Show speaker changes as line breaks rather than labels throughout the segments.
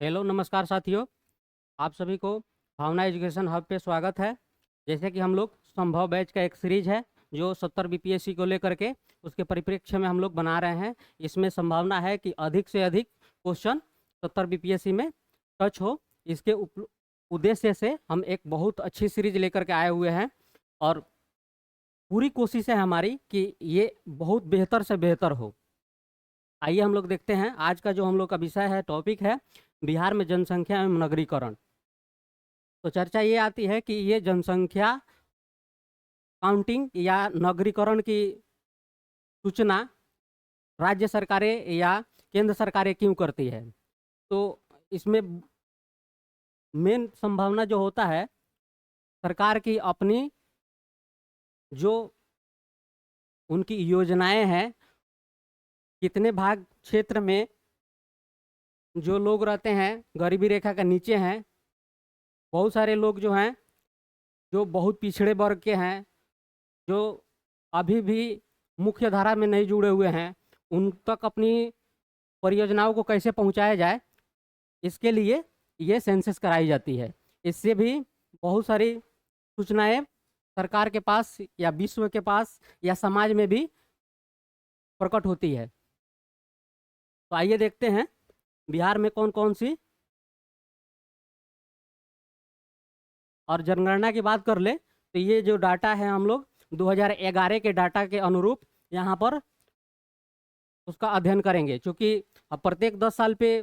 Hello नमस्कार साथियों। आप सभी को भावना एजुकेशन हब पे स्वागत है। जैसे कि हम लोग संभव बैच का एक सीरीज है जो 70 बीपीएससी को लेकर के उसके परिप्रेक्ष्य में हम लोग बना रहे हैं। इसमें संभावना है कि अधिक से अधिक क्वेश्चन 70 बीपीएससी में टच हो। इसके उद्देश्य से हम एक बहुत अच्छी सीरीज लेकर के आए हुए हैं और पूरी कोशिश है हमारी कि ये बहुत बेहतर से बेहतर हो। आइए हम लोग देखते हैं आज का जो हम लोग का विषय है, टॉपिक है बिहार में जनसंख्या एवं नगरीकरण। तो चर्चा ये आती है कि ये जनसंख्या काउंटिंग या नगरीकरण की सूचना राज्य सरकारें या केंद्र सरकारें क्यों करती है। तो इसमें मेन संभावना जो होता है, सरकार की अपनी जो उनकी योजनाएं हैं, कितने भाग क्षेत्र में जो लोग रहते हैं गरीबी रेखा के नीचे हैं, बहुत सारे लोग जो हैं जो बहुत पिछड़े वर्ग के हैं, जो अभी भी मुख्य धारा में नहीं जुड़े हुए हैं, उन तक अपनी परियोजनाओं को कैसे पहुंचाया जाए, इसके लिए ये सेंसस कराई जाती है। इससे भी बहुत सारी सूचनाएं सरकार के पास या विश्व के पास या समाज में भी प्रकट होती है। तो आइए देखते हैं बिहार में कौन कौन सी, और जनगणना की बात कर ले तो ये जो डाटा है हम लोग 2011 के डाटा के अनुरूप यहाँ पर उसका अध्ययन करेंगे। क्योंकि अब प्रत्येक 10 साल पे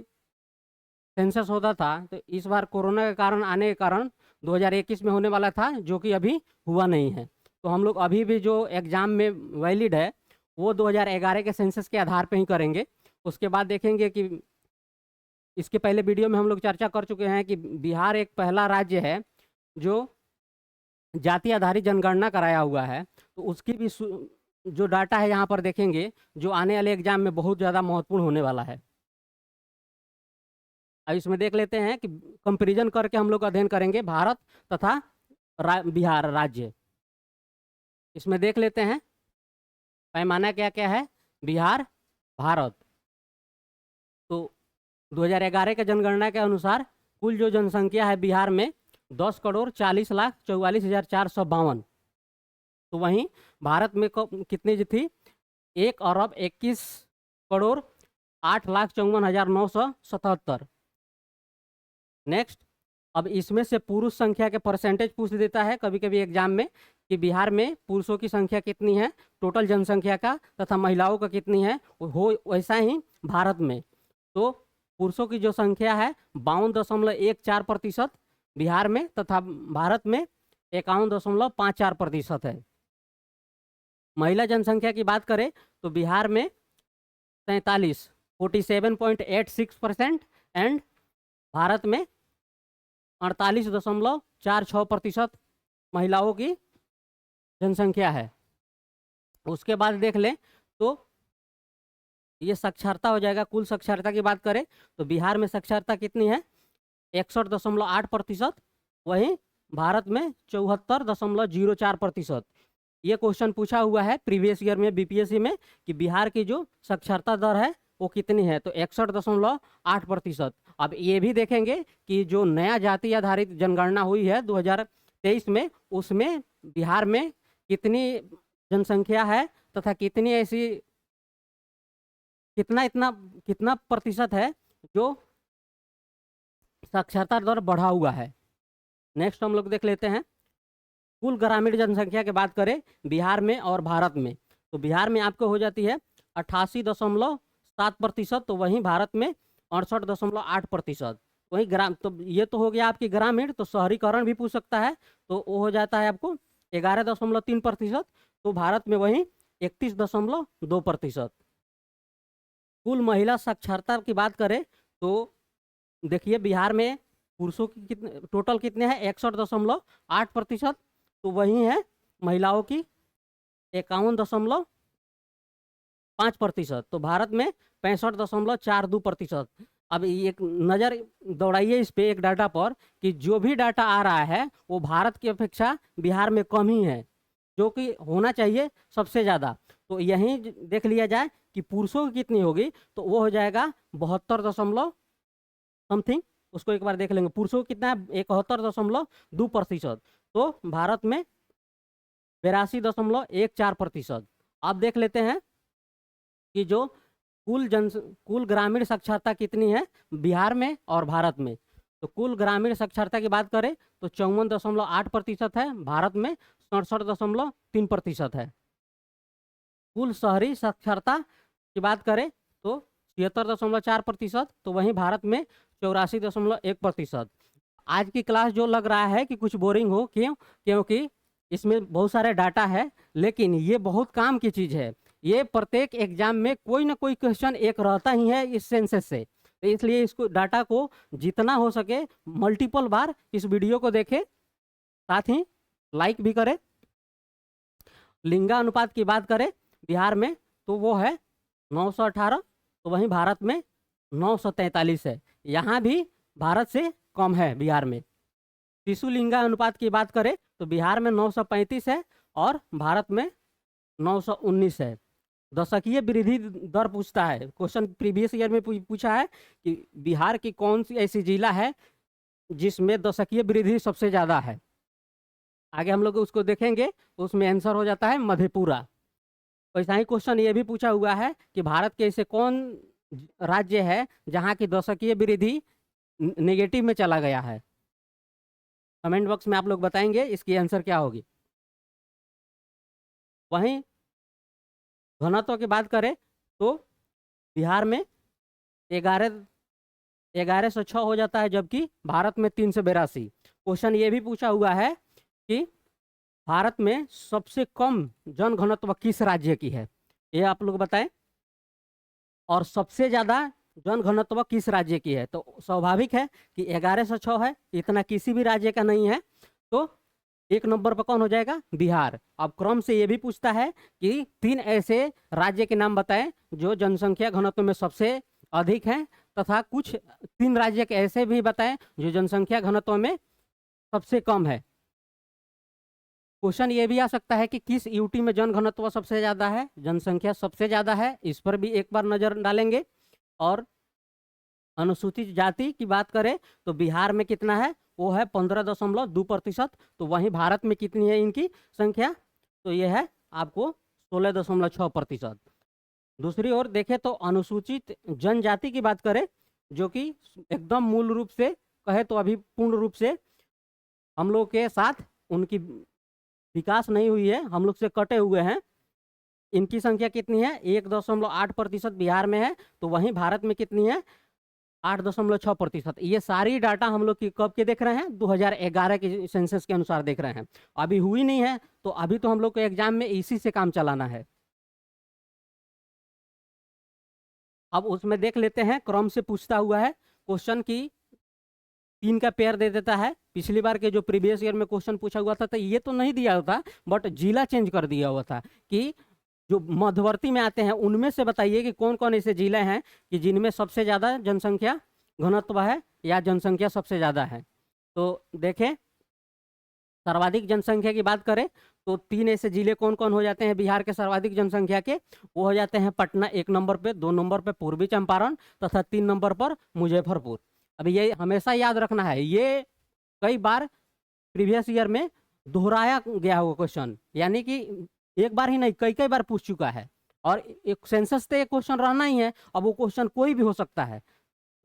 सेंसस होता था, तो इस बार कोरोना के कारण आने के कारण 2021 में होने वाला था, जो कि अभी हुआ नहीं है। तो हम लोग अभी भी जो एग्ज़ाम में वैलिड है वो 2011 के सेंसस के आधार पे ही करेंगे। उसके बाद देखेंगे कि इसके पहले वीडियो में हम लोग चर्चा कर चुके हैं कि बिहार एक पहला राज्य है जो जाति आधारित जनगणना कराया हुआ है। तो उसकी भी जो डाटा है यहाँ पर देखेंगे, जो आने वाले एग्जाम में बहुत ज़्यादा महत्वपूर्ण होने वाला है। अब इसमें देख लेते हैं कि कंपैरिजन करके हम लोग अध्ययन करेंगे भारत तथा बिहार राज्य। इसमें देख लेते हैं पैमाना क्या क्या है बिहार भारत। तो 2011 के जनगणना के अनुसार कुल जो जनसंख्या है बिहार में 10,40,44,452। तो वहीं भारत में कितनी जी थी? 1,21,08,54,977। नेक्स्ट, अब इसमें से पुरुष संख्या के परसेंटेज पूछ देता है कभी कभी एग्जाम में कि बिहार में पुरुषों की संख्या कितनी है टोटल जनसंख्या का, तथा महिलाओं का कितनी है। हो वैसा ही भारत में तो पुरुषों की जो संख्या है 52.14% बिहार में, तथा भारत में 51.54% है। महिला जनसंख्या की बात करें तो बिहार में 47.86% एंड भारत में 48.46% महिलाओं की जनसंख्या है। उसके बाद देख लें तो ये साक्षरता हो जाएगा। कुल साक्षरता की बात करें तो बिहार में साक्षरता कितनी है? 61.8%। वहीं भारत में 74.04%। ये क्वेश्चन पूछा हुआ है प्रीवियस ईयर में बीपीएससी में कि बिहार की जो साक्षरता दर है वो कितनी है, तो 61.8%। अब ये भी देखेंगे कि जो नया जाति आधारित जनगणना हुई है 2023 में, उसमें बिहार में कितनी जनसंख्या है तथा कितनी ऐसी कितना इतना कितना प्रतिशत है जो साक्षरता दर बढ़ा हुआ है। नेक्स्ट हम लोग देख लेते हैं कुल ग्रामीण जनसंख्या की बात करें बिहार में और भारत में। तो बिहार में आपको हो जाती है 88.7%, तो वहीं भारत में 68.8%। वहीं ग्राम, तो ये तो हो गया आपकी ग्रामीण। तो शहरीकरण भी पूछ सकता है, तो वो हो जाता है आपको 11.3%। तो भारत में वहीं 31.2%। कुल महिला साक्षरता की बात करें तो देखिए बिहार में पुरुषों की कितने टोटल कितने हैं? 61.8%। तो वही है महिलाओं की 51.5%। तो भारत में 65.42%। अब एक नज़र दौड़ाइए इस पे एक डाटा पर कि जो भी डाटा आ रहा है वो भारत की अपेक्षा बिहार में कम ही है, जो कि होना चाहिए सबसे ज़्यादा। तो यहीं देख लिया जाए कि पुरुषों की कितनी होगी, तो वो हो जाएगा 72.5 समथिंग, उसको एक बार देख लेंगे। पुरुषों को कितना है, 71.2%। तो भारत में 82.14%। अब देख लेते हैं कि जो कुल ग्रामीण साक्षरता कितनी है बिहार में और भारत में। तो कुल ग्रामीण साक्षरता की बात करें तो 54.8% है, भारत में 67.3% है। कुल शहरी साक्षरता की बात करें तो 76.4%, तो वहीं भारत में 84.1%। आज की क्लास जो लग रहा है कि कुछ बोरिंग हो, क्यों? क्योंकि इसमें बहुत सारे डाटा है, लेकिन ये बहुत काम की चीज़ है। ये प्रत्येक एग्जाम में कोई ना कोई क्वेश्चन एक रहता ही है इस सेंसेस से, तो इसलिए इसको डाटा को जितना हो सके मल्टीपल बार इस वीडियो को देखें, साथ ही लाइक भी करें। लिंगानुपात की बात करें बिहार में तो वो है 918, तो वहीं भारत में 943 है। यहाँ भी भारत से कम है बिहार में। शिशु लिंगानुपात की बात करें तो बिहार में 935 है और भारत में 919 है। दशकीय वृद्धि दर पूछता है क्वेश्चन, प्रीवियस ईयर में पूछा है कि बिहार की कौन सी ऐसी जिला है जिसमें दशकीय वृद्धि सबसे ज़्यादा है। आगे हम लोग उसको देखेंगे, उसमें आंसर हो जाता है मधेपुरा। वैसा ही क्वेश्चन ये भी पूछा हुआ है कि भारत के ऐसे कौन राज्य है जहाँ की दशकीय वृद्धि नेगेटिव में चला गया है। कमेंट बॉक्स में आप लोग बताएंगे इसकी आंसर क्या होगी। वहीं घनत्व की बात करें तो बिहार में 1106 हो जाता है, जबकि भारत में 382। क्वेश्चन ये भी पूछा हुआ है कि भारत में सबसे कम जन घनत्व किस राज्य की है, ये आप लोग बताएं। और सबसे ज़्यादा जन घनत्व किस राज्य की है, तो स्वाभाविक है कि 1106 है, इतना किसी भी राज्य का नहीं है, तो एक नंबर पर कौन हो जाएगा, बिहार। अब क्रम से ये भी पूछता है कि 3 ऐसे राज्य के नाम बताएं जो जनसंख्या घनत्व में सबसे अधिक हैं, तथा कुछ 3 राज्य के ऐसे भी बताएं जो जनसंख्या घनत्व में सबसे कम है। क्वेश्चन ये भी आ सकता है कि किस यूटी में जन घनत्व सबसे ज़्यादा है, जनसंख्या सबसे ज़्यादा है, इस पर भी एक बार नज़र डालेंगे। और अनुसूचित जाति की बात करें तो बिहार में कितना है, वो है 15.2%, तो वहीं भारत में कितनी है इनकी संख्या, तो ये है आपको 16.6%। दूसरी ओर देखें तो अनुसूचित जनजाति की बात करें, जो कि एकदम मूल रूप से कहे तो अभी पूर्ण रूप से हम लोग के साथ उनकी विकास नहीं हुई है, हम लोग से कटे हुए हैं। इनकी संख्या कितनी है, 1.8% बिहार में है, तो वहीं भारत में कितनी है, 8.6%। ये सारी डाटा हम लोग की कब के देख रहे हैं, 2011 के सेंसस के अनुसार देख रहे हैं। अभी हुई नहीं है, तो अभी तो हम लोग को एग्जाम में इसी से काम चलाना है। अब उसमें देख लेते हैं, क्रम से पूछता हुआ है क्वेश्चन की 3 का पेयर दे देता है। पिछली बार के जो प्रीवियस ईयर में क्वेश्चन पूछा हुआ था तो ये तो नहीं दिया होता, बट जिला चेंज कर दिया हुआ था कि जो मध्यवर्ती में आते हैं उनमें से बताइए कि कौन कौन ऐसे जिले हैं कि जिनमें सबसे ज़्यादा जनसंख्या घनत्व है या जनसंख्या सबसे ज़्यादा है। तो देखें, सर्वाधिक जनसंख्या की बात करें तो 3 ऐसे जिले कौन कौन हो जाते हैं बिहार के सर्वाधिक जनसंख्या के, वो हो जाते हैं पटना 1 नंबर पे, 2 नंबर पे पूर्वी चंपारण, तथा 3 नंबर पर मुजफ्फरपुर। अब ये हमेशा याद रखना है, ये कई बार प्रीवियस ईयर में दोहराया गया हुआ क्वेश्चन, यानी कि एक बार ही नहीं कई कई बार पूछ चुका है। और एक सेंसस से एक क्वेश्चन रहना ही है, अब वो क्वेश्चन कोई भी हो सकता है।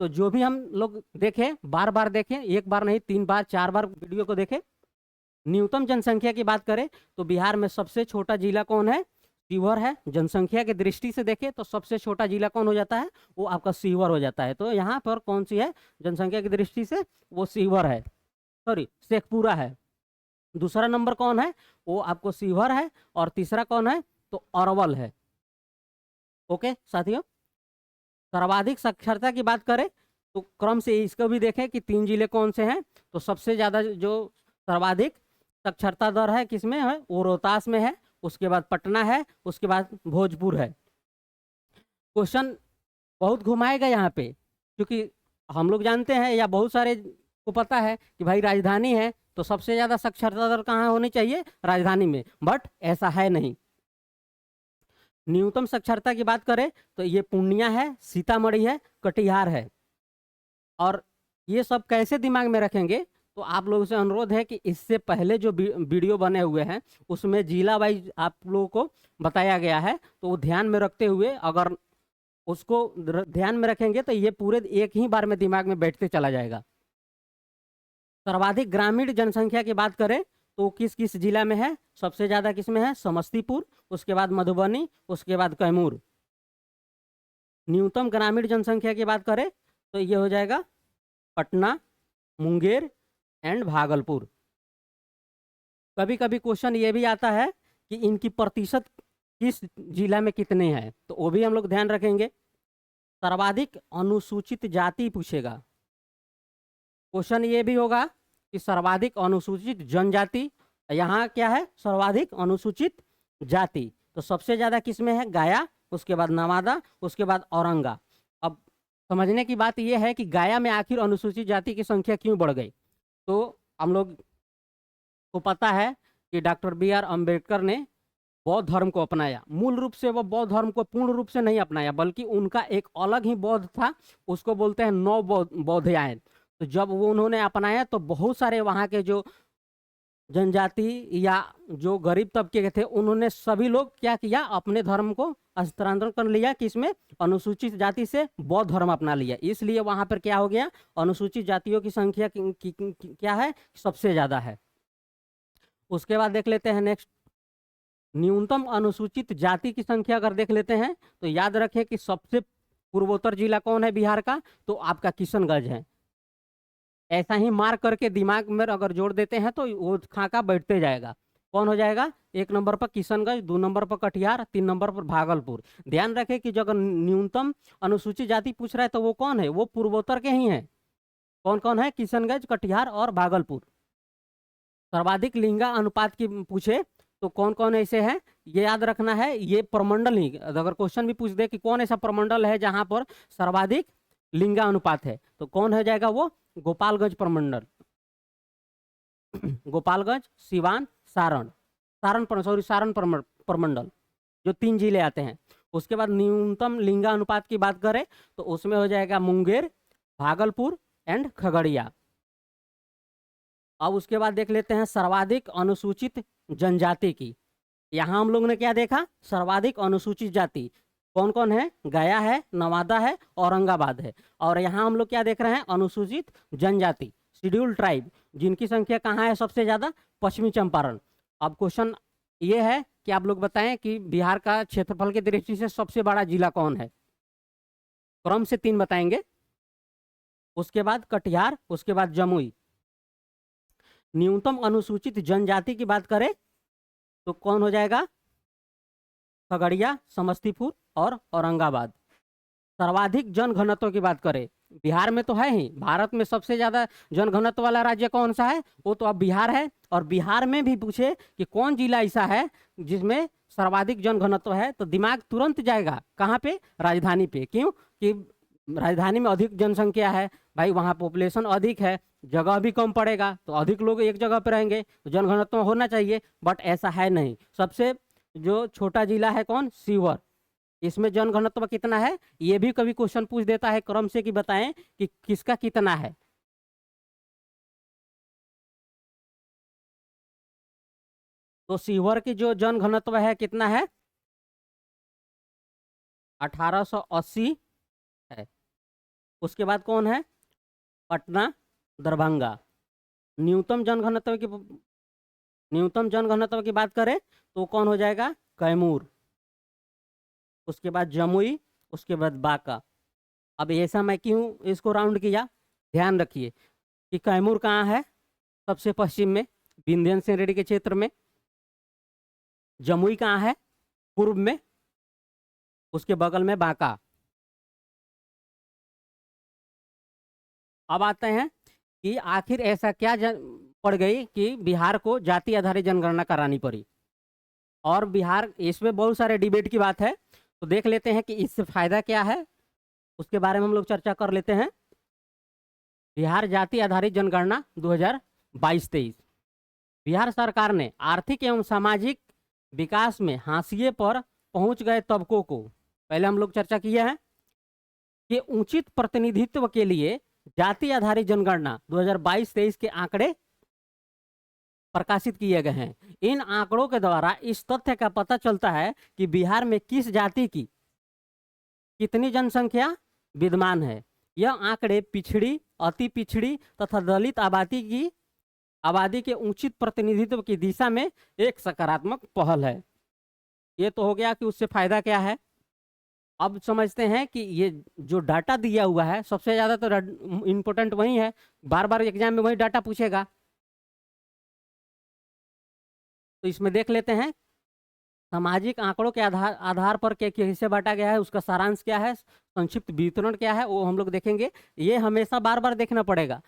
तो जो भी हम लोग देखें, बार बार देखें, एक बार नहीं 3 बार 4 बार वीडियो को देखें। न्यूनतम जनसंख्या की बात करें तो बिहार में सबसे छोटा जिला कौन है, सीहोर है। जनसंख्या की दृष्टि से देखें तो सबसे छोटा जिला कौन हो जाता है, वो आपका सीहोर हो जाता है। तो यहाँ पर कौन सी है जनसंख्या की दृष्टि से, वो सीहोर है, सॉरी शेखपुरा है। दूसरा नंबर कौन है, वो आपको सीहोर है। और तीसरा कौन है, तो अरवल है। ओके साथियों, सर्वाधिक साक्षरता की बात करें तो क्रम से इसको भी देखें कि 3 जिले कौन से हैं। तो सबसे ज़्यादा जो सर्वाधिक साक्षरता दर है किसमें है, वो रोहतास में है, उसके बाद पटना है, उसके बाद भोजपुर है। क्वेश्चन बहुत घुमाएगा यहाँ पे, क्योंकि हम लोग जानते हैं या बहुत सारे को पता है कि भाई राजधानी है तो सबसे ज़्यादा साक्षरता दर कहाँ होनी चाहिए, राजधानी में, बट ऐसा है नहीं। न्यूनतम साक्षरता की बात करें तो ये पूर्णिया है, सीतामढ़ी है, कटिहार है। और ये सब कैसे दिमाग में रखेंगे, तो आप लोगों से अनुरोध है कि इससे पहले जो वीडियो बने हुए हैं उसमें जिला वाइज आप लोगों को बताया गया है, तो वो ध्यान में रखते हुए अगर उसको ध्यान में रखेंगे तो ये पूरे एक ही बार में दिमाग में बैठते चला जाएगा। सर्वाधिक ग्रामीण जनसंख्या की बात करें तो किस किस जिला में है, सबसे ज्यादा किस में है, समस्तीपुर, उसके बाद मधुबनी, उसके बाद कैमूर। न्यूनतम ग्रामीण जनसंख्या की बात करें तो ये हो जाएगा पटना, मुंगेर एंड भागलपुर। कभी कभी क्वेश्चन ये भी आता है कि इनकी प्रतिशत किस जिला में कितने हैं, तो वो भी हम लोग ध्यान रखेंगे। सर्वाधिक अनुसूचित जाति पूछेगा। क्वेश्चन ये भी होगा कि सर्वाधिक अनुसूचित जनजाति, यहाँ क्या है, सर्वाधिक अनुसूचित जाति, तो सबसे ज्यादा किसमें है, गया, उसके बाद नवादा, उसके बाद औरंगा। अब समझने की बात यह है कि गया में आखिर अनुसूचित जाति की संख्या क्यों बढ़ गई। तो हम लोग को पता है कि डॉक्टर BR अम्बेडकर ने बौद्ध धर्म को अपनाया। मूल रूप से वो बौद्ध धर्म को पूर्ण रूप से नहीं अपनाया, बल्कि उनका एक अलग ही बौद्ध था, उसको बोलते हैं नौ बौद्धायन। तो जब वो उन्होंने अपनाया तो बहुत सारे वहाँ के जो जनजाति या जो गरीब तबके के थे, उन्होंने सभी लोग क्या किया, अपने धर्म को हस्तांतरण कर लिया, किसमें, अनुसूचित जाति से बौद्ध धर्म अपना लिया। इसलिए वहाँ पर क्या हो गया, अनुसूचित जातियों की संख्या क्या है, सबसे ज्यादा है। उसके बाद देख लेते हैं नेक्स्ट, न्यूनतम अनुसूचित जाति की संख्या अगर देख लेते हैं तो याद रखें कि सबसे पूर्वोत्तर जिला कौन है बिहार का, तो आपका किशनगंज है। ऐसा ही मार्क करके दिमाग में अगर जोड़ देते हैं तो वो खाका बैठते जाएगा। कौन हो जाएगा, 1 नंबर पर किशनगंज, 2 नंबर पर कटिहार, 3 नंबर पर भागलपुर। ध्यान रखें कि जो अगर न्यूनतम अनुसूचित जाति पूछ रहा है तो वो कौन है, वो पूर्वोत्तर के ही हैं। कौन कौन है, किशनगंज, कटिहार और भागलपुर। सर्वाधिक लिंगा अनुपात की पूछे तो कौन कौन ऐसे हैं, ये याद रखना है, ये प्रमंडल ही, अगर क्वेश्चन भी पूछ दे कि कौन ऐसा प्रमंडल है जहां पर सर्वाधिक लिंगा अनुपात है, तो कौन हो जाएगा वो, गोपालगंज प्रमंडल। गोपालगंज, सिवान, सारण प्रमंडल, जो 3 जिले आते हैं। उसके बाद न्यूनतम लिंगा अनुपात की बात करें तो उसमें हो जाएगा मुंगेर, भागलपुर एंड खगड़िया। अब उसके बाद देख लेते हैं सर्वाधिक अनुसूचित जनजाति की। यहाँ हम लोग ने क्या देखा, सर्वाधिक अनुसूचित जाति कौन कौन है, गया है, नवादा है, औरंगाबाद है। और यहाँ हम लोग क्या देख रहे हैं, अनुसूचित जनजाति, शेड्यूल ट्राइब, जिनकी संख्या कहाँ है सबसे ज्यादा, पश्चिमी चंपारण। अब क्वेश्चन ये है कि आप लोग बताएं कि बिहार का क्षेत्रफल की दृष्टि से सबसे बड़ा जिला कौन है। क्रम से 3 बताएंगे, उसके बाद कटिहार, उसके बाद जमुई। न्यूनतम अनुसूचित जनजाति की बात करें तो कौन हो जाएगा, खगड़िया, समस्तीपुर और औरंगाबाद। सर्वाधिक जनघनत्व की बात करें, बिहार में तो है ही, भारत में सबसे ज्यादा जनघनत्व वाला राज्य कौन सा है, वो तो अब बिहार है। और बिहार में भी पूछे कि कौन जिला ऐसा है जिसमें सर्वाधिक जनघनत्व है, तो दिमाग तुरंत जाएगा कहाँ पे, राजधानी पे। क्यों कि राजधानी में अधिक जनसंख्या है भाई, वहाँ पॉपुलेशन अधिक है, जगह भी कम पड़ेगा, तो अधिक लोग एक जगह पे रहेंगे, तो जनघनत्व होना चाहिए, बट ऐसा है नहीं। सबसे जो छोटा जिला है कौन, सीवर, इसमें जनघनत्व कितना है, ये भी कभी क्वेश्चन पूछ देता है क्रम से कि बताएं कि किसका कितना है। तो सीवर की जो जनघनत्व है कितना है, 1880 है। उसके बाद कौन है, पटना, दरभंगा। न्यूनतम जनघनत्व की बात करें तो कौन हो जाएगा, कैमूर, उसके बाद जमुई, उसके बाद बांका। अब ऐसा मैं क्यों इसको राउंड किया, ध्यान रखिए कि कैमूर कहाँ है, सबसे पश्चिम में, विंध्यन श्रेणी के क्षेत्र में। जमुई कहाँ है, पूर्व में, उसके बगल में बांका। अब आते हैं कि आखिर ऐसा क्या पड़ गई कि बिहार को जाति आधारित जनगणना करानी पड़ी। और बिहार, इसमें बहुत सारे डिबेट की बात है, तो देख लेते हैं कि इससे फायदा क्या है, उसके बारे में हम लोग चर्चा कर लेते हैं। बिहार जाति आधारित जनगणना 2022-23। बिहार सरकार ने आर्थिक एवं सामाजिक विकास में हाशिए पर पहुंच गए तबकों को, पहले हम लोग चर्चा किए हैं कि उचित प्रतिनिधित्व के लिए जाति आधारित जनगणना 2022-23 के आंकड़े प्रकाशित किए गए हैं। इन आंकड़ों के द्वारा इस तथ्य का पता चलता है कि बिहार में किस जाति की कितनी जनसंख्या विद्यमान है। यह आंकड़े पिछड़ी, अति पिछड़ी तथा दलित आबादी के उचित प्रतिनिधित्व की दिशा में एक सकारात्मक पहल है। ये तो हो गया कि उससे फायदा क्या है। अब समझते हैं कि ये जो डाटा दिया हुआ है, सबसे ज्यादा तो इम्पोर्टेंट वही है, बार बार एग्जाम में वही डाटा पूछेगा। तो इसमें देख लेते हैं सामाजिक आंकड़ों के आधार पर कैसे बांटा गया है, उसका सारांश क्या है, संक्षिप्त विवरण क्या है, वो हम लोग देखेंगे। ये हमेशा बार बार देखना पड़ेगा।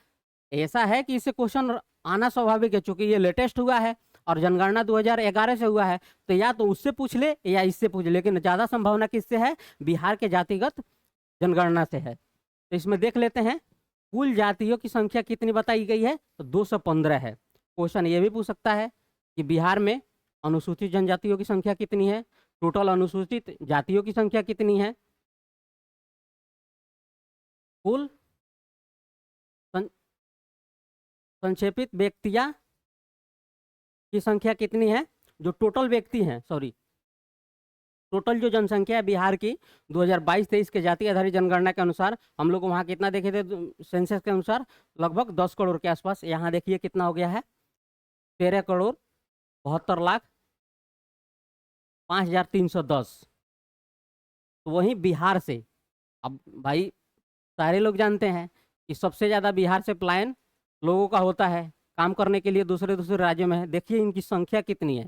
ऐसा है कि इससे क्वेश्चन आना स्वाभाविक है, चूंकि ये लेटेस्ट हुआ है और जनगणना 2011 से हुआ है, तो या तो उससे पूछ ले या इससे पूछ ले, लेकिन ज्यादा संभावना किससे है, बिहार के जातिगत जनगणना से है। तो इसमें देख लेते हैं कुल जातियों की संख्या कितनी बताई गई है, तो 215 है। क्वेश्चन ये भी पूछ सकता है कि बिहार में अनुसूचित जनजातियों की संख्या कितनी है, टोटल अनुसूचित जातियों की संख्या कितनी है, कुल संक्षेपित व्यक्तियां की संख्या कितनी है, जो टोटल व्यक्ति हैं, सॉरी टोटल जो जनसंख्या है बिहार की 2022-23 के जाति आधारित जनगणना के अनुसार, हम लोग वहाँ कितना देखे थे सेंसस के अनुसार, लगभग 10 करोड़ के आसपास। यहाँ देखिए कितना हो गया है, 13,72,05,310। तो वहीं बिहार से, अब भाई सारे लोग जानते हैं कि सबसे ज़्यादा बिहार से पलायन लोगों का होता है काम करने के लिए दूसरे दूसरे राज्यों में है। देखिए इनकी संख्या कितनी है,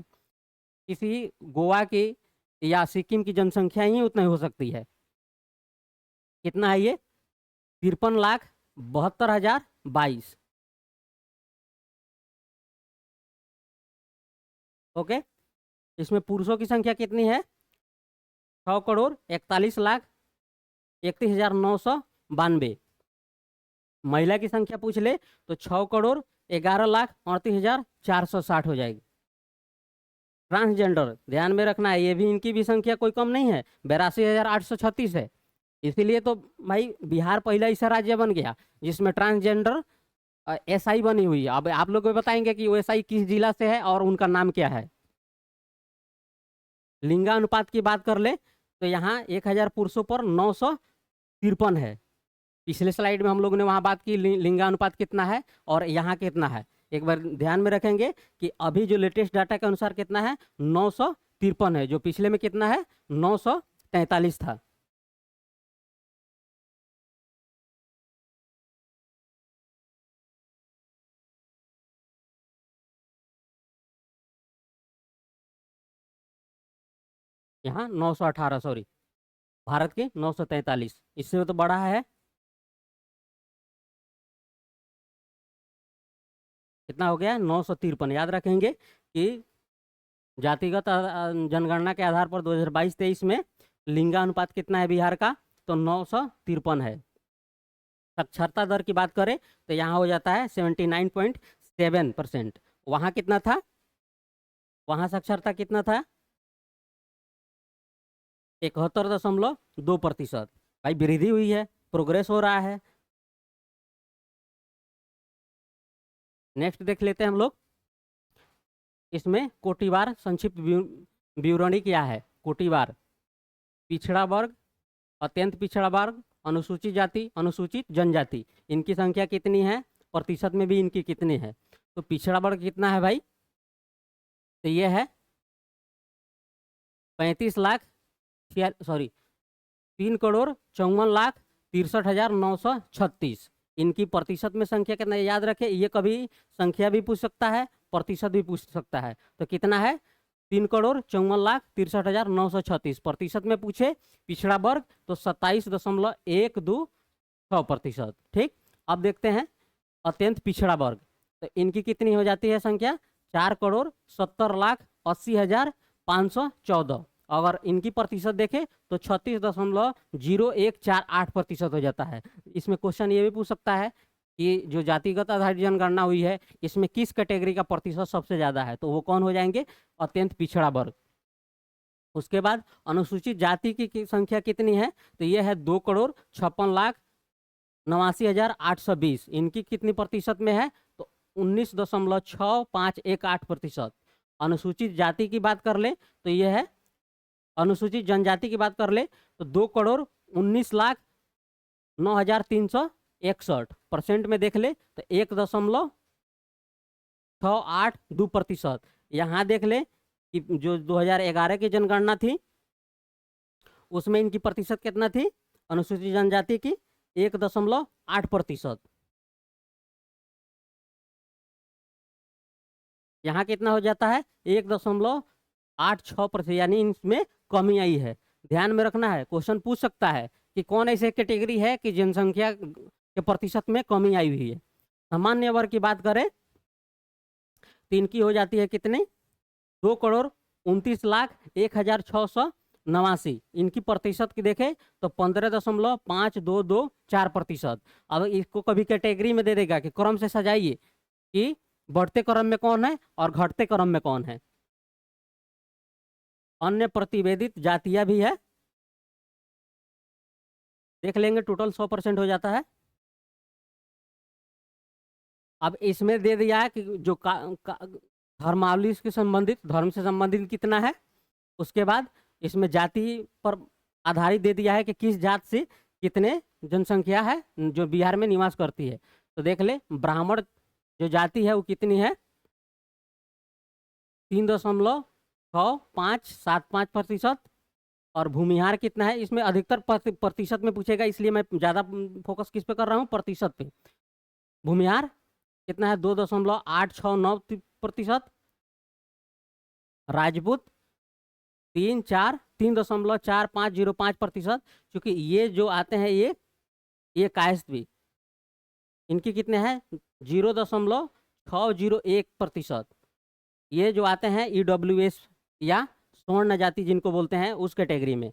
किसी गोवा की या सिक्किम की जनसंख्या ही उतनी हो सकती है। कितना है ये, 53,72,022। ओके, इसमें पुरुषों की संख्या कितनी है, 6,41,31,992। महिला की संख्या पूछ ले तो 6,11,38,460 हो जाएगी। ट्रांसजेंडर ध्यान में रखना है, ये भी इनकी भी संख्या कोई कम नहीं है, 82,836 है। इसीलिए तो भाई बिहार पहला ऐसा राज्य बन गया जिसमें ट्रांसजेंडर एसआई बनी हुई है। अब आप लोग को बताएंगे कि वो एसआई किस जिला से है और उनका नाम क्या है। लिंगानुपात की बात कर ले तो यहाँ 1000 पुरुषों पर 953 है। पिछले स्लाइड में हम लोगों ने वहाँ बात की लिंगानुपात कितना है और यहाँ कितना है। एक बार ध्यान में रखेंगे कि अभी जो लेटेस्ट डाटा के अनुसार कितना है, 953 है, जो पिछले में कितना है, 943 था। यहाँ 918, सॉरी भारत के 943, इससे तो बड़ा है। कितना हो गया, 953। याद रखेंगे कि जातिगत जनगणना के आधार पर 2022-23 में लिंगानुपात कितना है बिहार का, तो 953 है। साक्षरता दर की बात करें तो यहाँ हो जाता है 79.7%। वहाँ कितना था, वहाँ साक्षरता कितना था, 71.2%। भाई वृद्धि हुई है, प्रोग्रेस हो रहा है। नेक्स्ट देख लेते हैं हम लोग, इसमें कोटिवार संक्षिप्त विवरणी क्या है। कोटिवार पिछड़ा वर्ग, अत्यंत पिछड़ा वर्ग, अनुसूचित जाति, अनुसूचित जनजाति, इनकी संख्या कितनी है, प्रतिशत में भी इनकी कितनी है। तो पिछड़ा वर्ग कितना है भाई, तो ये है 3,54,63,63,936। इनकी प्रतिशत में संख्या कितना है, याद रखें, ये कभी संख्या भी पूछ सकता है, प्रतिशत भी पूछ सकता है। तो कितना है, 3,54,63,936। प्रतिशत में पूछे पिछड़ा वर्ग तो 27.126%। ठीक, अब देखते हैं अत्यंत पिछड़ा वर्ग, तो इनकी कितनी हो जाती है संख्या, 4,70,80,514। अगर इनकी प्रतिशत देखें तो 36.0148% हो जाता है। इसमें क्वेश्चन ये भी पूछ सकता है कि जो जातिगत आधारित जनगणना हुई है इसमें किस कैटेगरी का प्रतिशत सबसे ज़्यादा है, तो वो कौन हो जाएंगे, अत्यंत पिछड़ा वर्ग। उसके बाद अनुसूचित जाति की संख्या कितनी है, तो ये है 2,56,00,000 89,820। इनकी कितनी प्रतिशत में है? तो 19.6518%। अनुसूचित जाति की बात कर ले तो ये है, अनुसूचित जनजाति की बात कर ले तो 2,19,09,361। परसेंट में देख ले तो 1.682%। यहाँ देख ले कि जो 2011 की जनगणना थी उसमें इनकी प्रतिशत कितना थी अनुसूचित जनजाति की? 1.8%। यहाँ कितना हो जाता है? 1.86%, यानी इसमें कमी आई है। ध्यान में रखना है, क्वेश्चन पूछ सकता है कि कौन ऐसी कैटेगरी है कि जनसंख्या के प्रतिशत में कमी आई हुई है। सामान्य वर्ग की बात करें तो इनकी हो जाती है कितनी? 2,29,01,689। इनकी प्रतिशत की देखें तो 15.5224%। अब इसको कभी कैटेगरी में दे देगा कि क्रम से सजाइए कि बढ़ते क्रम में कौन है और घटते क्रम में कौन है। अन्य प्रतिवेदित जातियां भी है, देख लेंगे, टोटल 100% हो जाता है। अब इसमें दे दिया है कि जो धर्मावली से संबंधित, धर्म से संबंधित कितना है। उसके बाद इसमें जाति पर आधारित दे दिया है कि किस जात से कितने जनसंख्या है जो बिहार में निवास करती है। तो देख ले, ब्राह्मण जो जाति है वो कितनी है? 3.6575%। और भूमिहार कितना है? इसमें अधिकतर प्रतिशत में पूछेगा, इसलिए मैं ज़्यादा फोकस किस पे कर रहा हूँ? प्रतिशत पे। भूमिहार कितना है? 2.869%। राजपूत 3.4505%। क्योंकि ये जो आते हैं ये कायस्थ भी, इनकी कितने हैं? 0.601%। ये जो आते हैं EWS या स्वर्ण जाति जिनको बोलते हैं उस कैटेगरी में।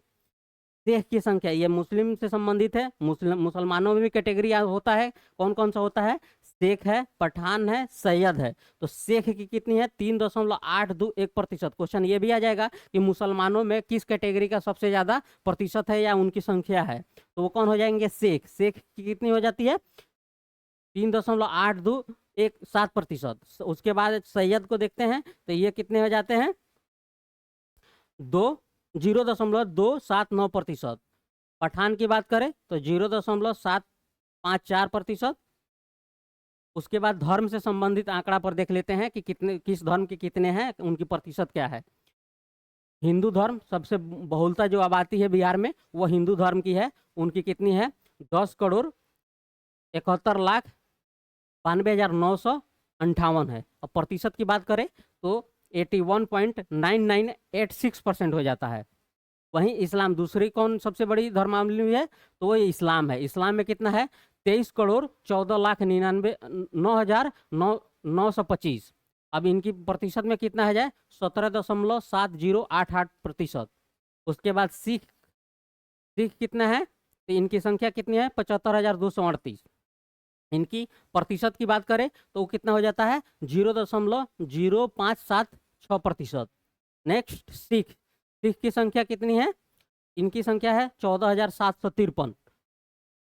शेख की संख्या, ये मुस्लिम से संबंधित है। मुसलमानों में भी कैटेगरी होता है, कौन कौन सा होता है? शेख है, पठान है, सैयद है। तो शेख की कितनी है? 3.821%। क्वेश्चन ये भी आ जाएगा कि मुसलमानों में किस कैटेगरी का सबसे ज्यादा प्रतिशत है या उनकी संख्या है, तो वो कौन हो जाएंगे? शेख। शेख की कितनी हो जाती है? 3.8217%। उसके बाद सैयद को देखते हैं तो ये कितने हो जाते हैं? 0.279%। पठान की बात करें तो 0.754%। उसके बाद धर्म से संबंधित आंकड़ा पर देख लेते हैं कि कितने, किस धर्म के कितने हैं, उनकी प्रतिशत क्या है। हिंदू धर्म सबसे बहुलता जो आबादी है बिहार में वो हिंदू धर्म की है। उनकी कितनी है? 10,71,92,958 है। अब प्रतिशत की बात करें तो 81.9986% हो जाता है। वहीं इस्लाम दूसरी कौन सबसे बड़ी धर्मावलंबी है? तो वो इस्लाम है। इस्लाम में कितना है? 23,14,99,925। अब इनकी प्रतिशत में कितना है जाए? 17.7088%। उसके बाद सिख, सिख कितना है? तो इनकी संख्या कितनी है? 75,238। इनकी प्रतिशत की बात करें तो वो कितना हो जाता है? 0.0576%। नेक्स्ट सिख, सिख की संख्या कितनी है? इनकी संख्या है 14,753।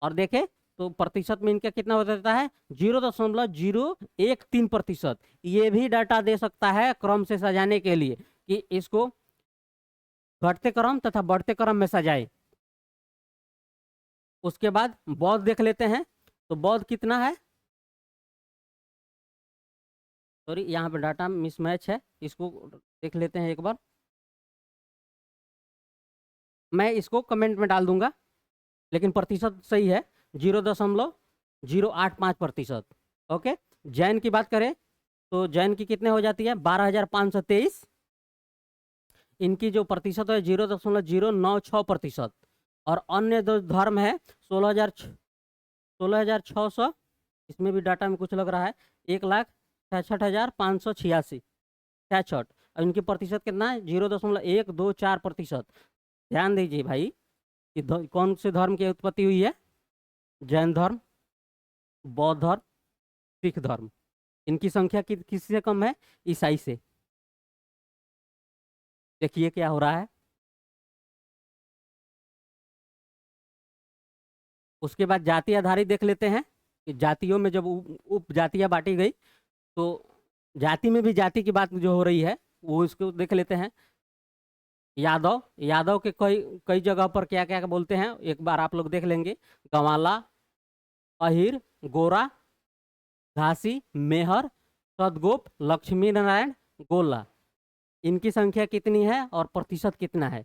और देखें तो प्रतिशत में इनका कितना हो जाता है? 0.013%। ये भी डाटा दे सकता है क्रम से सजाने के लिए कि इसको घटते क्रम तथा बढ़ते क्रम में सजाए। उसके बाद बौद्ध देख लेते हैं तो बौद्ध कितना है? सॉरी, यहाँ पे डाटा मिसमैच है, इसको देख लेते हैं एक बार। मैं इसको कमेंट में डाल दूंगा, लेकिन प्रतिशत सही है, 0.085%। ओके। जैन की बात करें तो जैन की कितने हो जाती है? 12,523। इनकी जो प्रतिशत है 0.096%। और अन्य जो धर्म है 16,600, इसमें भी डाटा में कुछ लग रहा है, 1,66,586 66। और इनकी प्रतिशत कितना है? 0.124%। ध्यान दीजिए भाई कि कौन से धर्म की उत्पत्ति हुई है? जैन धर्म, बौद्ध धर्म, सिख धर्म। इनकी संख्या किससे कम है? ईसाई से। देखिए क्या हो रहा है। उसके बाद जाति आधारित देख लेते हैं कि जातियों में जब उप जातियाँ बांटी गई तो जाति में भी जाति की बात जो हो रही है वो इसको देख लेते हैं। यादव, यादव के कई कई जगह पर क्या क्या बोलते हैं एक बार आप लोग देख लेंगे। गंवाला, अहिर, गोरा, घासी, मेहर, सदगोप, लक्ष्मी नारायण, गोला। इनकी संख्या कितनी है और प्रतिशत कितना है?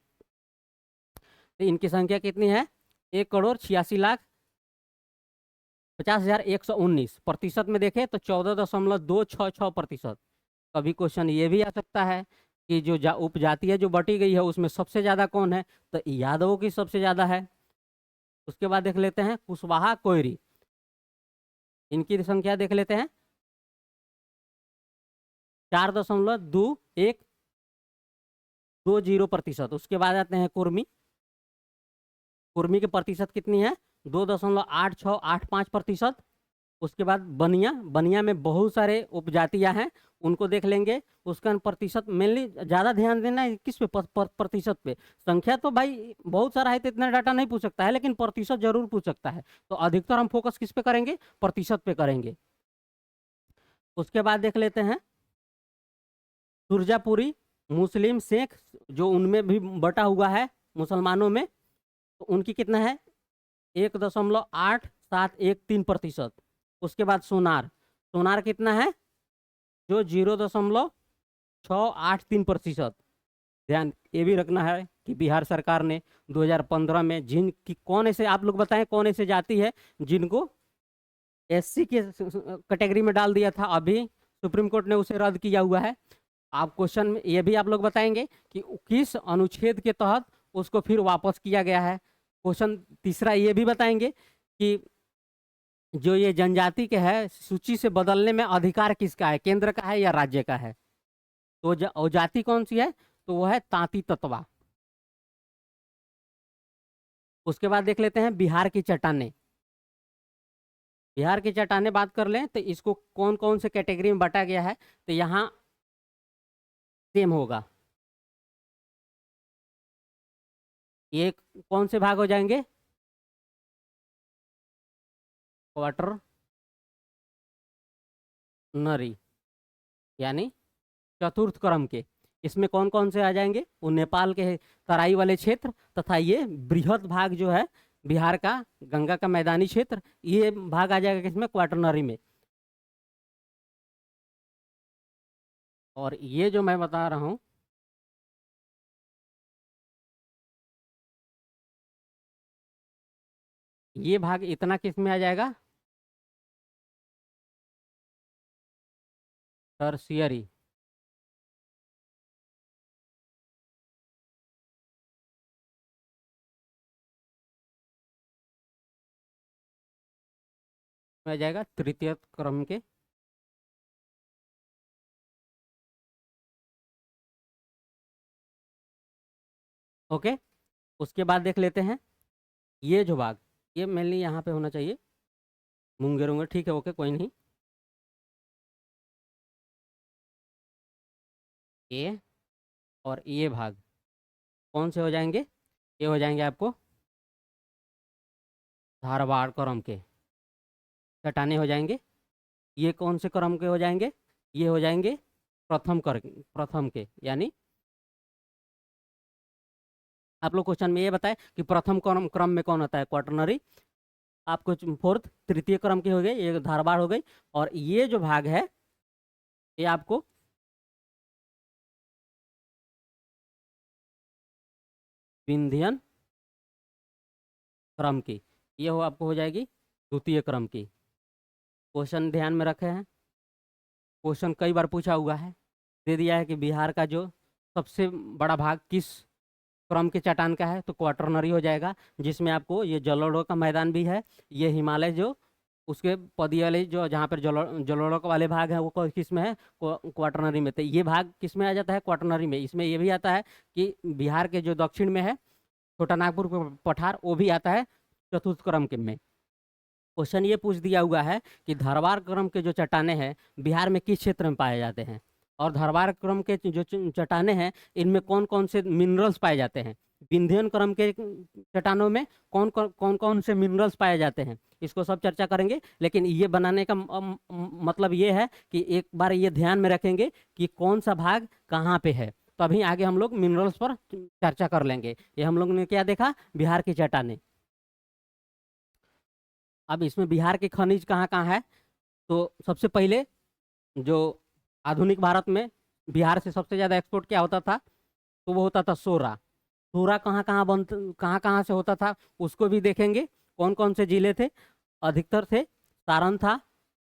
तो इनकी संख्या कितनी है? 1,86,50,119। प्रतिशत में देखें तो 14.266%। कभी क्वेश्चन ये भी आ सकता है कि जो उपजाति है जो बटी गई है उसमें सबसे ज़्यादा कौन है? तो यादवों की सबसे ज़्यादा है। उसके बाद देख लेते हैं कुशवाहा, कोयरी, इनकी संख्या देख लेते हैं 4.2120%। उसके बाद आते हैं कुर्मी, कुर्मी की प्रतिशत कितनी है? 2.8685%। उसके बाद बनिया, बनिया में बहुत सारे उपजातियां हैं उनको देख लेंगे। उसका प्रतिशत मेनली ज़्यादा ध्यान देना है किस पे? प्रतिशत पे। संख्या तो भाई बहुत सारा है तो इतना डाटा नहीं पूछ सकता है, लेकिन प्रतिशत जरूर पूछ सकता है। तो अधिकतर हम फोकस किस पे करेंगे? प्रतिशत पे करेंगे। उसके बाद देख लेते हैं सुरजापुरी, मुस्लिम, शेख, जो उनमें भी बटा हुआ है मुसलमानों में, तो उनकी कितना है? 1.8713%। उसके बाद सोनार, सोनार कितना है? जो 0.683%। ध्यान ये भी रखना है कि बिहार सरकार ने 2015 में जिनकी कौन ऐसे, आप लोग बताएं कौन ऐसे जाति है जिनको एससी के कैटेगरी में डाल दिया था, अभी सुप्रीम कोर्ट ने उसे रद्द किया हुआ है। आप क्वेश्चन में ये भी आप लोग बताएंगे कि किस अनुच्छेद के तहत उसको फिर वापस किया गया है। क्वेश्चन तीसरा ये भी बताएंगे कि जो ये जनजाति के है सूची से बदलने में अधिकार किसका है? केंद्र का है या राज्य का है? तो वो जाति कौन सी है? तो वो है तांती तत्वा। उसके बाद देख लेते हैं बिहार की चट्टानें। बिहार की चट्टानें बात कर लें तो इसको कौन कौन से कैटेगरी में बांटा गया है? तो यहाँ सेम होगा। ये कौन से भाग हो जाएंगे? क्वार्टर नरी, यानी चतुर्थ क्रम के। इसमें कौन कौन से आ जाएंगे? वो नेपाल के तराई वाले क्षेत्र तथा ये बृहद भाग जो है बिहार का गंगा का मैदानी क्षेत्र, ये भाग आ जाएगा किसमें? क्वाटरनरी में। और ये जो मैं बता रहा हूं ये भाग इतना किस में आ जाएगा? टर्शियरी। में आ जाएगा तृतीय क्रम के। ओके। उसके बाद देख लेते हैं ये जो भाग, ये मेनली यहाँ पे होना चाहिए मुंगेर उंगेर, ठीक है, ओके कोई नहीं। ये और ये भाग कौन से हो जाएंगे? ये हो जाएंगे आपको धारवाड़ क्रम के चट्टाने हो जाएंगे। ये कौन से क्रम के हो जाएंगे? ये हो जाएंगे प्रथम के, यानी आप लोग क्वेश्चन में ये बताए कि प्रथम क्रम में कौन होता है? क्वाटरनरी। आपको फोर्थ तृतीय क्रम की हो गई, ये धारवाड़ हो गई। और ये जो भाग है ये आपको विंध्यन क्रम की, ये हो आपको हो जाएगी द्वितीय क्रम की। क्वेश्चन ध्यान में रखे हैं, क्वेश्चन कई बार पूछा हुआ है। दे दिया है कि बिहार का जो सबसे बड़ा भाग किस क्रम के चट्टान का है? तो क्वाटरनरी हो जाएगा, जिसमें आपको ये जलोढ़ों का मैदान भी है। ये हिमालय जो उसके पदी वाले जो जहाँ पर जलोढ़ों वाले भाग हैं वो किस में है? क्वाटरनरी में। तो ये भाग किस में आ जाता है? क्वाटरनरी में। इसमें ये भी आता है कि बिहार के जो दक्षिण में है छोटा नागपुर पठार, वो भी आता है चतुर्थ क्रम के में। क्वेश्चन ये पूछ दिया हुआ है कि धारवाड़ क्रम के जो चट्टाने हैं बिहार में किस क्षेत्र में पाए जाते हैं? और धारवाड़ क्रम के जो चट्टाने हैं इनमें कौन कौन से मिनरल्स पाए जाते हैं? विंध्यन क्रम के चट्टानों में कौन कौन से मिनरल्स पाए जाते हैं, इसको सब चर्चा करेंगे। लेकिन ये बनाने का मतलब ये है कि एक बार ये ध्यान में रखेंगे कि कौन सा भाग कहाँ पे है, तो अभी आगे हम लोग मिनरल्स पर चर्चा कर लेंगे। ये हम लोग ने क्या देखा, बिहार की चट्टानें। अब इसमें बिहार के खनिज कहाँ कहाँ है, तो सबसे पहले जो आधुनिक भारत में बिहार से सबसे ज़्यादा एक्सपोर्ट क्या होता था, तो वो होता था सोरा। सोरा कहाँ कहाँ से होता था उसको भी देखेंगे। कौन कौन से जिले थे, अधिकतर थे सारण था,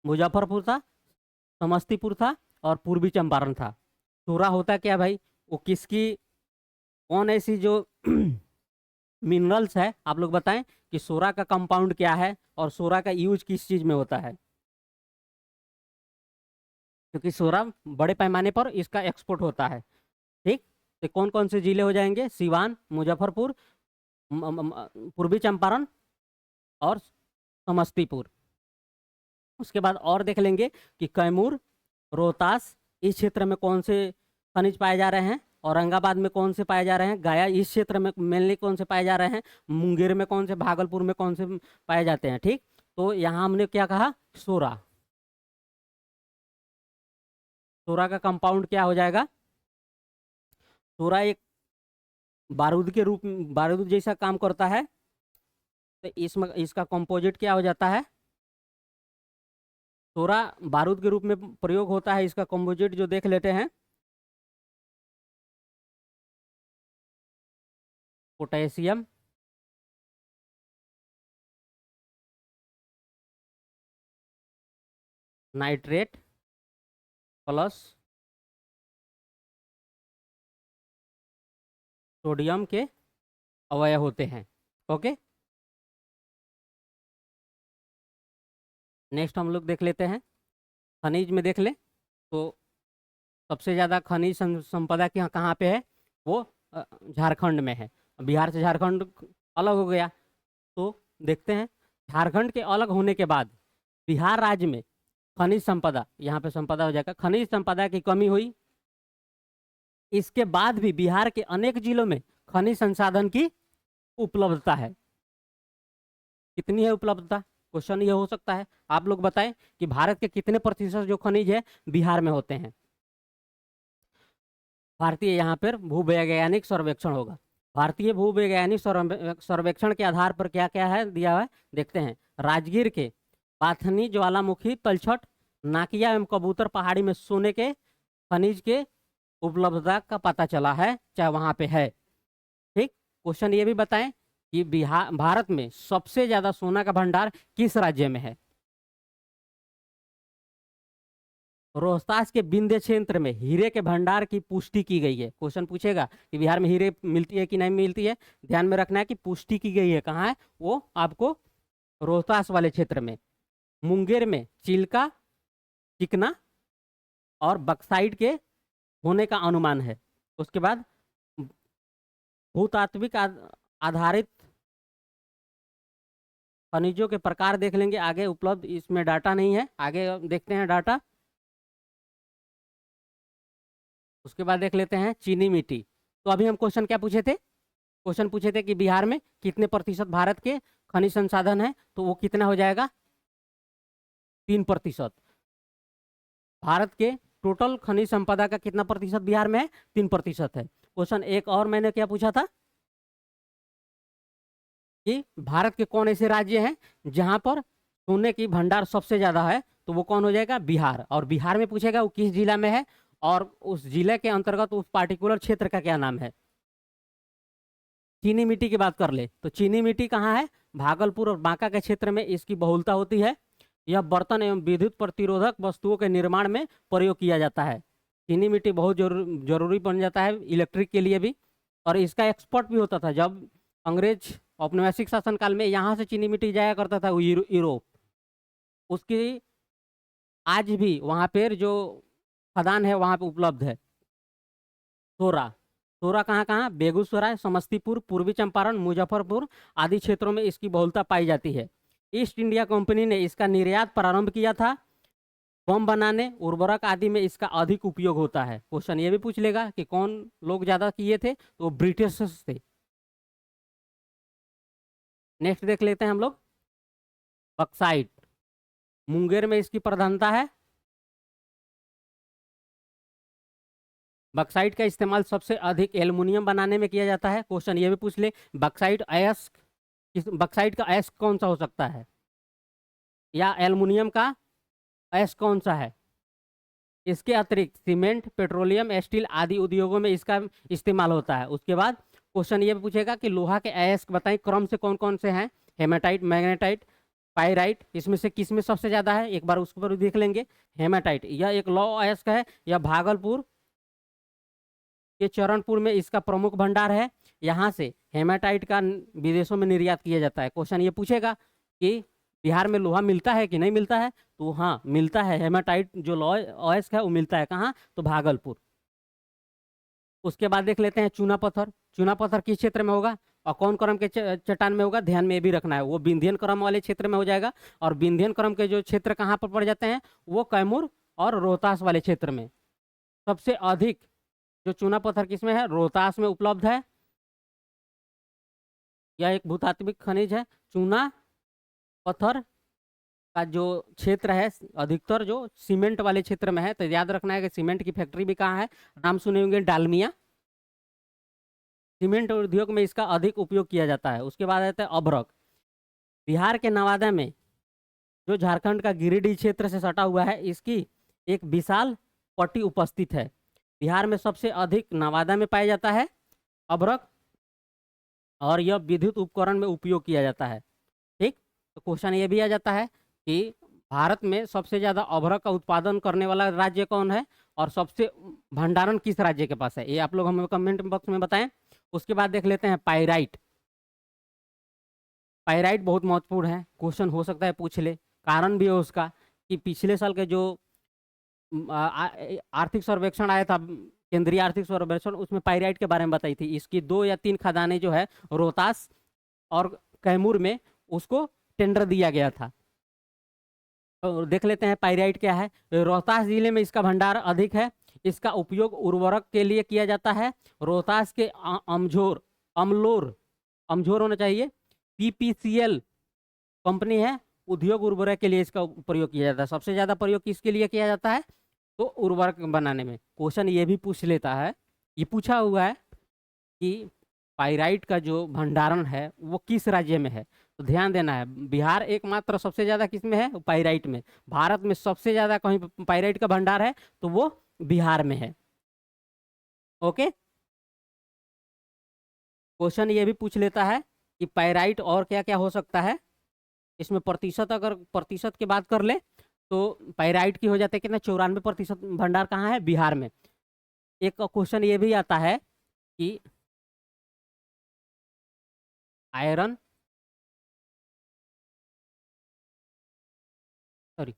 मुजफ्फरपुर था, समस्तीपुर था और पूर्वी चंपारण था। सोरा होता क्या भाई, वो किसकी, कौन ऐसी जो मिनरल्स है, आप लोग बताएं कि सोरा का कंपाउंड क्या है और सोरा का यूज किस चीज में होता है, क्योंकि सोरा बड़े पैमाने पर इसका एक्सपोर्ट होता है। ठीक, तो कौन कौन से जिले हो जाएंगे, सिवान, मुजफ्फरपुर, पूर्वी चंपारण और समस्तीपुर। उसके बाद और देख लेंगे कि कैमूर, रोहतास, इस क्षेत्र में कौन से खनिज पाए जा रहे हैं, औरंगाबाद में कौन से पाए जा रहे हैं, गया इस क्षेत्र में मेनली कौन से पाए जा रहे हैं, मुंगेर में कौन से, भागलपुर में कौन से पाए जाते हैं। ठीक, तो यहाँ हमने क्या कहा, सोरा। सोरा का कंपाउंड क्या हो जाएगा, सोरा एक बारूद के रूप में, बारूद जैसा काम करता है, तो इसमें इसका कंपोजिट क्या हो जाता है, सोरा बारूद के रूप में प्रयोग होता है। इसका कंपोजिट जो देख लेते हैं, पोटेशियम, नाइट्रेट प्लस सोडियम के अवयव होते हैं। ओके, नेक्स्ट हम लोग देख लेते हैं, खनिज में देख ले तो सबसे ज़्यादा खनिज संपदा की कहाँ पे है, वो झारखंड में है। बिहार से झारखंड अलग हो गया, तो देखते हैं झारखंड के अलग होने के बाद बिहार राज्य में खनिज संपदा, यहाँ पे संपदा हो जाएगा, खनिज संपदा की कमी हुई। इसके बाद भी बिहार के अनेक जिलों में खनिज संसाधन की उपलब्धता है। कितनी है उपलब्धता, क्वेश्चन ये हो सकता है। आप लोग बताएं कि भारत के कितने प्रतिशत जो खनिज है बिहार में होते हैं। भारतीय, यहाँ पर भूवैज्ञानिक सर्वेक्षण होगा। भारतीय भूवैज्ञानिक सर्वेक्षण के आधार पर क्या क्या है दिया हुआ है, देखते हैं। राजगीर के पाथनी, ज्वालामुखी, तलछट, नाकिया एवं कबूतर पहाड़ी में सोने के खनिज के उपलब्धता का पता चला है, चाहे वहां पे है। ठीक, क्वेश्चन ये भी बताएं कि बिहार, भारत में सबसे ज्यादा सोना का भंडार किस राज्य में है। रोहतास के विंध्य क्षेत्र में हीरे के भंडार की पुष्टि की गई है। क्वेश्चन पूछेगा कि बिहार में हीरे मिलती है कि नहीं मिलती है, ध्यान में रखना है कि पुष्टि की गई है कहाँ है, वो आपको रोहतास वाले क्षेत्र में। मुंगेर में चिल्का, चिकना और बक्साइड के होने का अनुमान है। उसके बाद भूतात्विक आधारित खनिजों के प्रकार देख लेंगे, आगे उपलब्ध इसमें डाटा नहीं है, आगे देखते हैं डाटा। उसके बाद देख लेते हैं चीनी मिट्टी। तो अभी हम क्वेश्चन क्या पूछे थे, क्वेश्चन पूछे थे कि बिहार में कितने प्रतिशत भारत के खनिज संसाधन है, तो वो कितना हो जाएगा, 3%। भारत के टोटल खनिज संपदा का कितना प्रतिशत बिहार में है, 3% है। क्वेश्चन एक और मैंने क्या पूछा था कि भारत के कौन ऐसे राज्य हैं जहां पर सोने की भंडार सबसे ज्यादा है, तो वो कौन हो जाएगा, बिहार। और बिहार में पूछेगा वो किस जिला में है और उस जिले के अंतर्गत उस पार्टिकुलर क्षेत्र का क्या नाम है। चीनी मिट्टी की बात कर ले तो चीनी मिट्टी कहाँ है, भागलपुर और बांका के क्षेत्र में इसकी बहुलता होती है। यह बर्तन एवं विद्युत प्रतिरोधक वस्तुओं के निर्माण में प्रयोग किया जाता है। चीनी मिट्टी बहुत जरूरी बन जाता है इलेक्ट्रिक के लिए भी, और इसका एक्सपोर्ट भी होता था। जब अंग्रेज औपनिवेशिक शासन काल में यहाँ से चीनी मिट्टी जाया करता था यूरोप, उसकी आज भी वहाँ पर जो खदान है वहाँ पे उपलब्ध है। सोरा, सोरा कहाँ कहाँ, बेगूसराय, समस्तीपुर, पूर्वी चंपारण, मुजफ्फरपुर आदि क्षेत्रों में इसकी बहुलता पाई जाती है। ईस्ट इंडिया कंपनी ने इसका निर्यात प्रारंभ किया था। बम बनाने, उर्वरक आदि में इसका अधिक उपयोग होता है। क्वेश्चन ये भी पूछ लेगा कि कौन लोग ज्यादा किए थे, तो ब्रिटिश थे। नेक्स्ट देख लेते हैं हम लोग बक्साइट। मुंगेर में इसकी प्रधानता है। बक्साइट का इस्तेमाल सबसे अधिक एल्युमिनियम बनाने में किया जाता है। क्वेश्चन ये भी पूछ ले, बक्साइट अयस्क, बक्साइट का अयस्क कौन सा हो सकता है, या एल्युमिनियम का अयस्क कौन सा है। इसके अतिरिक्त सीमेंट, पेट्रोलियम, स्टील आदि उद्योगों में इसका इस्तेमाल होता है। उसके बाद क्वेश्चन ये भी पूछेगा कि लोहा के अयस्क बताएं क्रम से कौन कौन से हैं। हेमाटाइट, मैग्नेटाइट, पाइराइट, इसमें से किस में सबसे ज्यादा है, एक बार उसके ऊपर देख लेंगे। हेमाटाइट यह एक लौह अयस्क है, यह भागलपुर के चरणपुर में इसका प्रमुख भंडार है। यहाँ से हेमाटाइट का विदेशों में निर्यात किया जाता है। क्वेश्चन ये पूछेगा कि बिहार में लोहा मिलता है कि नहीं मिलता है, तो हाँ मिलता है। हेमाटाइट जो लौह अयस्क है वो मिलता है कहाँ, तो भागलपुर। उसके बाद देख लेते हैं चूना पत्थर। चूना पत्थर किस क्षेत्र में होगा और कौन क्रम के चट्टान में होगा, ध्यान में ये भी रखना है, वो विंध्यन क्रम वाले क्षेत्र में हो जाएगा। और विंध्यन क्रम के जो क्षेत्र कहाँ पर पड़ जाते हैं, वो कैमूर और रोहतास वाले क्षेत्र में। सबसे अधिक जो चूना पत्थर किसमें है, रोहतास में उपलब्ध है। यह एक भूतात्विक खनिज है। चूना पत्थर का जो क्षेत्र है अधिकतर जो सीमेंट वाले क्षेत्र में है, तो याद रखना है कि सीमेंट की फैक्ट्री भी कहाँ है, नाम सुने होंगे डालमिया। सीमेंट उद्योग में इसका अधिक उपयोग किया जाता है। उसके बाद आता है अभ्रक। बिहार के नवादा में जो झारखंड का गिरिडीह क्षेत्र से सटा हुआ है, इसकी एक विशाल पट्टी उपस्थित है। बिहार में सबसे अधिक नवादा में पाया जाता है अभ्रक, और यह विद्युत उपकरण में उपयोग किया जाता है। ठीक, तो क्वेश्चन ये भी आ जाता है कि भारत में सबसे ज्यादा अभ्रक का उत्पादन करने वाला राज्य कौन है, और सबसे भंडारण किस राज्य के पास है, ये आप लोग हमें कमेंट बॉक्स में बताएं। उसके बाद देख लेते हैं पाइराइट। पाइराइट बहुत महत्वपूर्ण है, क्वेश्चन हो सकता है पूछ ले। कारण भी है उसका कि पिछले साल के जो आर्थिक सर्वेक्षण आया था, केंद्रीय आर्थिक सर्वेक्षण, उसमें पाइराइट के बारे में बताई थी। इसकी 2 या 3 खदानें जो है रोहतास और कैमूर में उसको टेंडर दिया गया था। तो देख लेते हैं पाइराइट क्या है। रोहतास जिले में इसका भंडार अधिक है। इसका उपयोग उर्वरक के लिए किया जाता है। रोहतास के अमझोर, अमलोर, अमझोर होना चाहिए, पीपीसीएल कंपनी है, उद्योग उर्वरक के लिए इसका प्रयोग किया जाता है। सबसे ज्यादा प्रयोग किसके लिए किया जाता है, तो उर्वरक बनाने में। क्वेश्चन ये भी पूछ लेता है, ये पूछा हुआ है कि पाइराइट का जो भंडारण है वो किस राज्य में है, तो ध्यान देना है। बिहार एकमात्र सबसे ज्यादा किस में है, पाइराइट में। भारत में सबसे ज्यादा कहीं पाइराइट का भंडार है तो वो बिहार में है। ओके, क्वेश्चन ये भी पूछ लेता है कि पाइराइट और क्या क्या हो सकता है। इसमें प्रतिशत, अगर प्रतिशत की बात कर ले तो पाइराइट की हो जाते हैं कितना, 94% भंडार कहाँ है, बिहार में। एक क्वेश्चन ये भी आता है कि आयरन, सॉरी,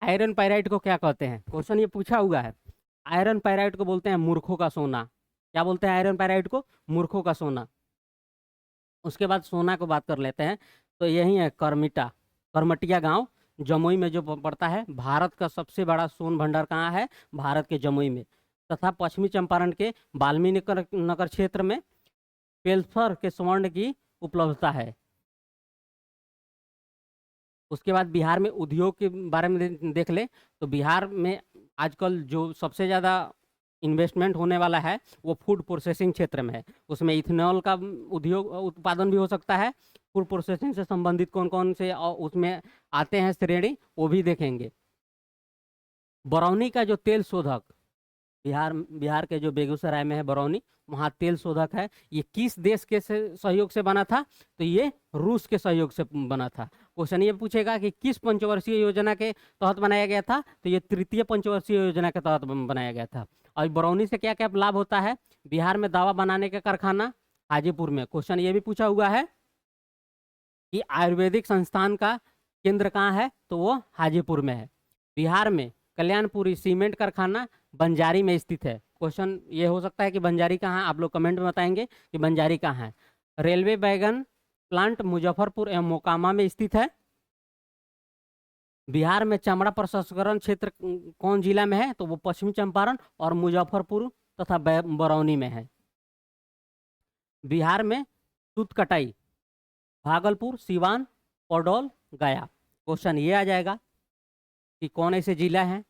आयरन पाइराइट को क्या कहते हैं, क्वेश्चन ये पूछा हुआ है। आयरन पाइराइट को बोलते हैं मूर्खों का सोना। क्या बोलते हैं आयरन पाइराइट को, मूर्खों का सोना। उसके बाद सोना को बात कर लेते हैं, तो यही है करमिटा, करमटिया गांव जमुई में जो पड़ता है। भारत का सबसे बड़ा सोन भंडार कहाँ है, भारत के जमुई में। तथा पश्चिमी चंपारण के वाल्मीकि नगर नगर क्षेत्र में पेल्फर के स्वर्ण की उपलब्धता है। उसके बाद बिहार में उद्योग के बारे में देख ले, तो बिहार में आजकल जो सबसे ज़्यादा इन्वेस्टमेंट होने वाला है वो फूड प्रोसेसिंग क्षेत्र में है। उसमें इथेनॉल का उद्योग उत्पादन भी हो सकता है। फूड प्रोसेसिंग से संबंधित कौन कौन से उसमें आते हैं श्रेणी, वो भी देखेंगे। बरौनी का जो तेल शोधक, बिहार बिहार के जो बेगूसराय में है बरौनी, वहाँ तेल शोधक है। ये किस देश के सहयोग से बना था, तो ये रूस के सहयोग से बना था। क्वेश्चन ये पूछेगा कि किस पंचवर्षीय योजना के तहत बनाया गया था, तो ये तृतीय पंचवर्षीय योजना के तहत बनाया गया था। और बरौनी से क्या क्या लाभ होता है, बिहार में दवा बनाने का कारखाना हाजीपुर में। क्वेश्चन ये भी पूछा हुआ है कि आयुर्वेदिक संस्थान का केंद्र कहाँ है, तो वो हाजीपुर में है। बिहार में कल्याणपुरी सीमेंट कारखाना बंजारी में स्थित है। क्वेश्चन ये हो सकता है कि बंजारी कहाँ है, आप लोग कमेंट में बताएंगे कि बंजारी कहाँ है। रेलवे वैगन प्लांट मुजफ्फरपुर एवं मोकामा में स्थित है। बिहार में चमड़ा प्रसंस्करण क्षेत्र कौन जिला में है, तो वो पश्चिमी चंपारण और मुजफ्फरपुर तथा बरौनी में है। बिहार में सूत कटाई भागलपुर, सिवान, पौडौल, गया। क्वेश्चन ये आ जाएगा कि कौन ऐसे जिला हैं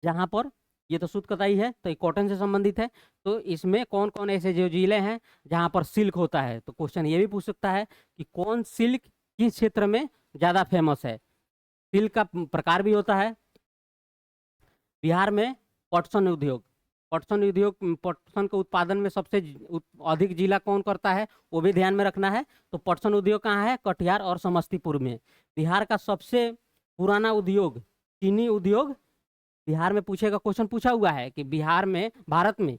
जहां पर, ये तो सूत कताई है तो ये कॉटन से संबंधित है, तो इसमें कौन कौन ऐसे जो जिले हैं जहां पर सिल्क होता है। तो क्वेश्चन ये भी पूछ सकता है कि कौन सिल्क किस क्षेत्र में ज़्यादा फेमस है। सिल्क का प्रकार भी होता है। बिहार में पटसन उद्योग, पटसन के उत्पादन में सबसे अधिक जिला कौन करता है, वो भी ध्यान में रखना है। तो पटसन उद्योग कहाँ है, कटिहार और समस्तीपुर में। बिहार का सबसे पुराना उद्योग चीनी उद्योग, बिहार में पूछेगा, क्वेश्चन पूछा हुआ है कि बिहार में, भारत में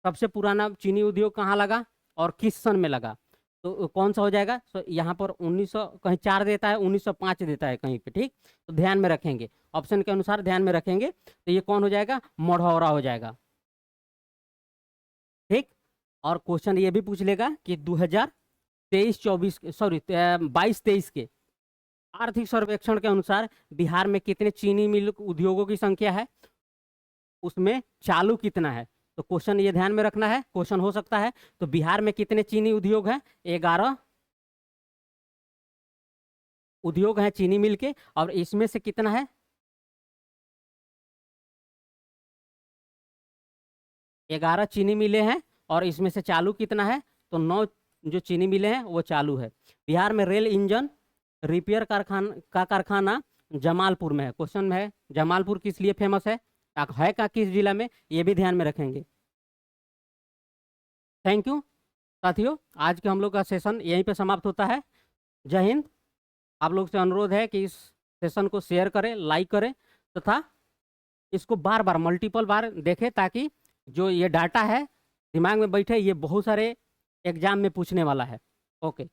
सबसे पुराना चीनी उद्योग कहाँ लगा और किस सन में लगा, तो कौन सा हो जाएगा। तो यहाँ पर 1900 कहीं 4 देता है, 1905 देता है कहीं पे, ठीक। तो ध्यान में रखेंगे, ऑप्शन के अनुसार ध्यान में रखेंगे, तो ये कौन हो जाएगा, मढ़ौरा हो जाएगा, ठीक। और क्वेश्चन ये भी पूछ लेगा कि 2023-24 सॉरी 22-23 के आर्थिक सर्वेक्षण के अनुसार बिहार में कितने चीनी मिल उद्योगों की संख्या है, उसमें चालू कितना है। तो क्वेश्चन ये ध्यान में रखना है, क्वेश्चन हो सकता है। तो बिहार में कितने चीनी उद्योग हैं, 11 उद्योग हैं चीनी मिल के, और इसमें से कितना है, 11 चीनी मिले हैं, और इसमें से चालू कितना है, तो 9 जो चीनी मिले हैं वो चालू है। बिहार में रेल इंजन रिपेयर कारखाना जमालपुर में है। क्वेश्चन में है जमालपुर किस लिए फेमस है का किस जिला में, ये भी ध्यान में रखेंगे। थैंक यू साथियों, आज के हम लोग का सेशन यहीं पे समाप्त होता है। जय हिंद। आप लोग से अनुरोध है कि इस सेशन को शेयर करें, लाइक करें, तथा इसको बार बार मल्टीपल बार देखें, ताकि जो ये डाटा है दिमाग में बैठे, ये बहुत सारे एग्जाम में पूछने वाला है। ओके।